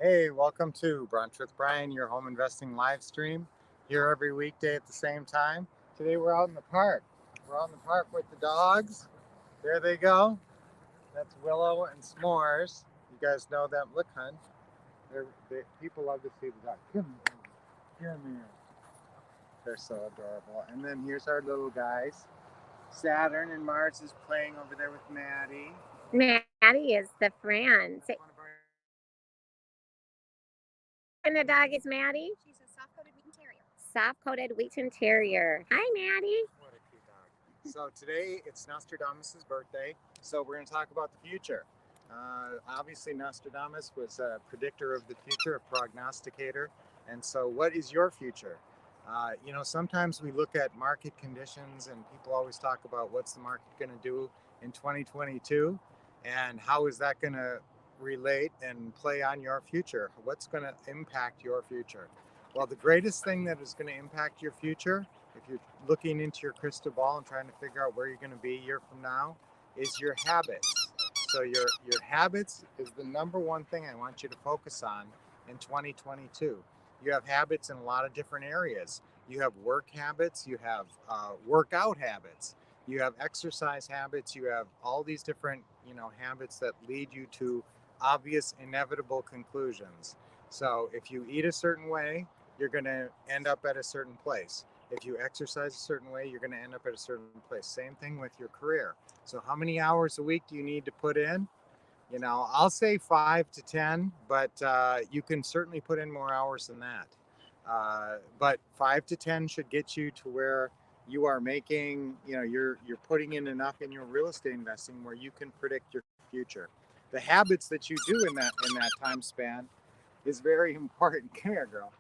Hey, welcome to Brunch with Brian, your home investing live stream here every weekday at the same time. Today we're out in the park. We're out in the park with the dogs. There they go. That's Willow and S'mores. You guys know them. Look, hun. People love to see the dog. Come here. They're so adorable. And then here's our little guys. Saturn and Mars is playing over there with Maddie. Maddie is the friend. One of our And the dog is Maddie? She's a soft-coated Wheaten Terrier. Soft-coated Wheaten Terrier. Hi, Maddie. What a cute dog. So today it's Nostradamus' birthday, so we're going to talk about the future. Obviously, Nostradamus was a predictor of the future, a prognosticator. And so, what is your future? Sometimes we look at market conditions, and people always talk about what's the market going to do in 2022, and how is that going to relate and play on your future? What's going to impact your future? Well, the greatest thing that is going to impact your future, if you're looking into your crystal ball and trying to figure out where you're going to be a year from now, is your habits. So your habits is the number one thing I want you to focus on in 2022. You have habits in a lot of different areas. You have work habits, you have workout habits, you have exercise habits, you have all these different habits that lead you to obvious inevitable conclusions. So if you eat a certain way, you're going to end up at a certain place. If you exercise a certain way, you're going to end up at a certain place. Same thing with your career. So how many hours a week do you need to put in? I'll say 5 to 10, but you can certainly put in more hours than that. But 5 to 10 should get you to where you are making, you're putting in enough in your real estate investing where you can predict your future. The habits that you do in that time span is very important. Come here, girl.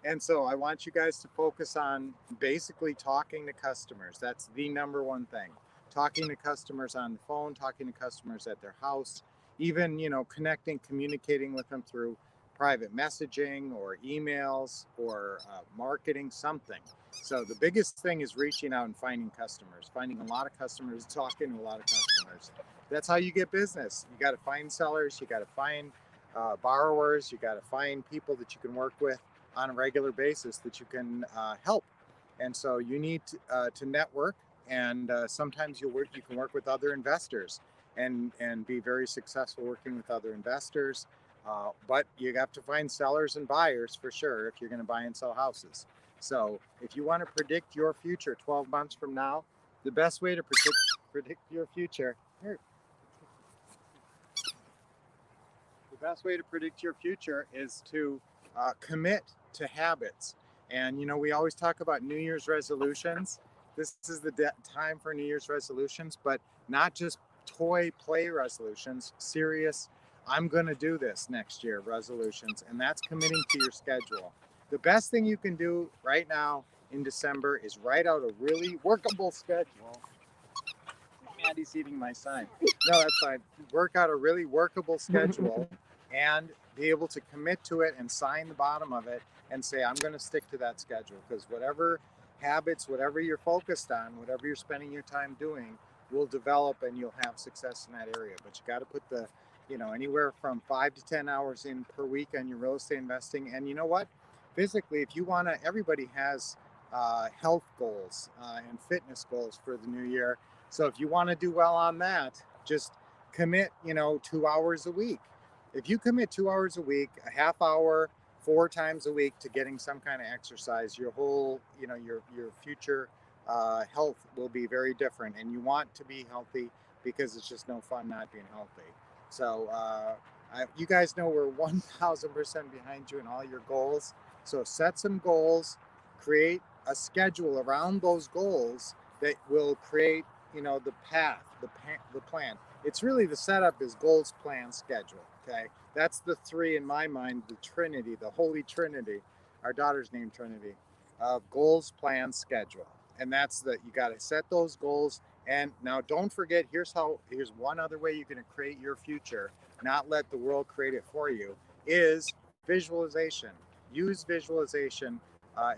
And so I want you guys to focus on basically talking to customers. That's the number one thing. Talking to customers on the phone, talking to customers at their house, even, connecting, communicating with them through private messaging or emails or marketing, something. So the biggest thing is reaching out and finding customers, finding a lot of customers, talking to a lot of customers. That's how you get business. You got to find sellers, you got to find borrowers, you got to find people that you can work with on a regular basis that you can help. And so you need to network, and sometimes you can work with other investors and be very successful working with other investors. But you have to find sellers and buyers for sure if you're going to buy and sell houses. So if you want to predict your future 12 months from now, the best way to predict your future. The best way to predict your future is to commit to habits. And we always talk about New Year's resolutions. This is the time for New Year's resolutions, but not just toy play resolutions, serious, I'm going to do this next year resolutions. And that's committing to your schedule. The best thing you can do right now in December is write out a really workable schedule. Maddie's eating my sign. No, that's fine. Work out a really workable schedule and be able to commit to it and sign the bottom of it and say, I'm going to stick to that schedule, because whatever habits, whatever you're focused on, whatever you're spending your time doing will develop and you'll have success in that area. But you got to put the, anywhere from 5 to 10 hours in per week on your real estate investing. And you know what? Physically, if you want to, everybody has health goals and fitness goals for the new year. So if you want to do well on that, just commit, 2 hours a week. If you commit 2 hours a week, a half hour, 4 times a week to getting some kind of exercise, your whole, your future health will be very different. And you want to be healthy because it's just no fun not being healthy. So you guys know we're 1,000% behind you in all your goals. So set some goals, create a schedule around those goals that will create, the path, the plan. It's really the setup is goals, plan, schedule. Okay, that's the three in my mind, the Trinity, the Holy Trinity. Our daughter's named Trinity of goals, plan, schedule, and that's that. You got to set those goals. And now, don't forget. Here's one other way you're going to create your future. Not let the world create it for you. Is visualization. Use visualization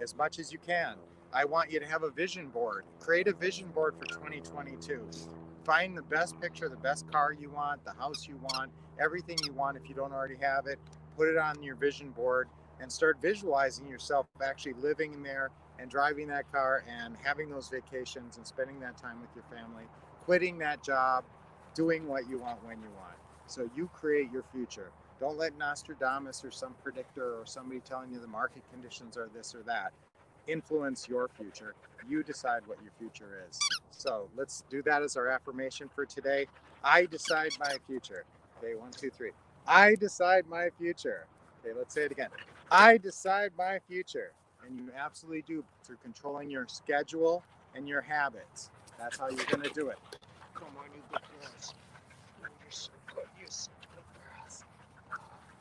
as much as you can. I want you to have a vision board. Create a vision board for 2022. Find the best picture, the best car you want, the house you want, everything you want. If you don't already have it, put it on your vision board, and start visualizing yourself actually living in there and driving that car and having those vacations and spending that time with your family, quitting that job, doing what you want when you want. So you create your future. Don't let Nostradamus or some predictor or somebody telling you the market conditions are this or that influence your future. You decide what your future is. So let's do that as our affirmation for today. I decide my future. Okay, 1, 2, 3. I decide my future. Okay, let's say it again. I decide my future. And you absolutely do through controlling your schedule and your habits. That's how you're going to do it. Come on, you good girls. Oh, you're so good. You're so good girls.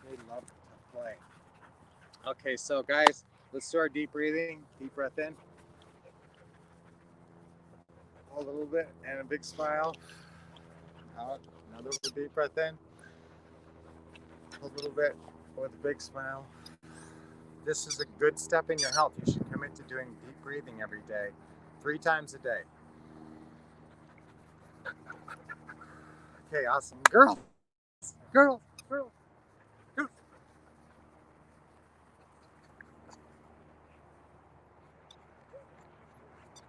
They love to play. Okay, so guys, let's do our deep breathing. Deep breath in. Hold a little bit and a big smile. Out. Another deep breath in. Hold a little bit with a big smile. This is a good step in your health. You should commit to doing deep breathing every day, 3 times a day. Okay, awesome. Girls, girls, girls, girls.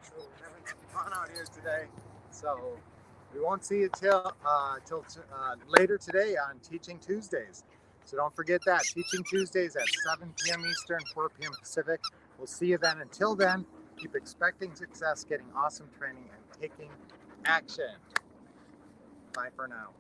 So we're having some fun out here today. So we won't see you till later today on Teaching Tuesdays. So don't forget that. Teaching Tuesdays at 7 p.m. Eastern, 4 p.m. Pacific. We'll see you then. Until then, keep expecting success, getting awesome training, and taking action. Bye for now.